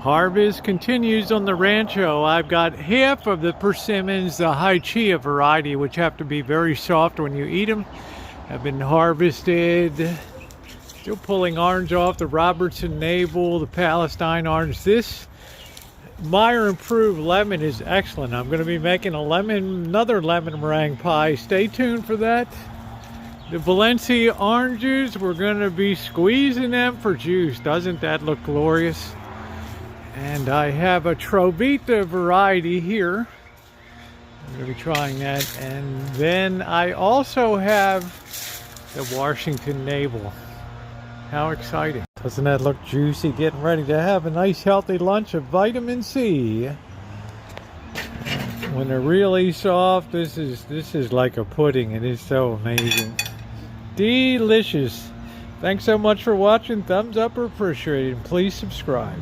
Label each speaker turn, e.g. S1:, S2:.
S1: Harvest continues on the Rancho. I've got half of the persimmons, the Haichiya variety, which have to be very soft when you eat them, have been harvested. Still pulling orange off, the Robertson navel, the Palestine orange. This Meyer improved lemon is excellent. I'm going to be making another lemon meringue pie. Stay tuned for that. The Valencia oranges, we're going to be squeezing them for juice. Doesn't that look glorious? And I have a Trovita variety here. I'm going to be trying that. And then I also have the Washington navel. How exciting. Doesn't that look juicy? Getting ready to have a nice healthy lunch of vitamin C. When they're really soft, this is like a pudding. It is so amazing. Delicious. Thanks so much for watching. Thumbs up or appreciated. Please subscribe.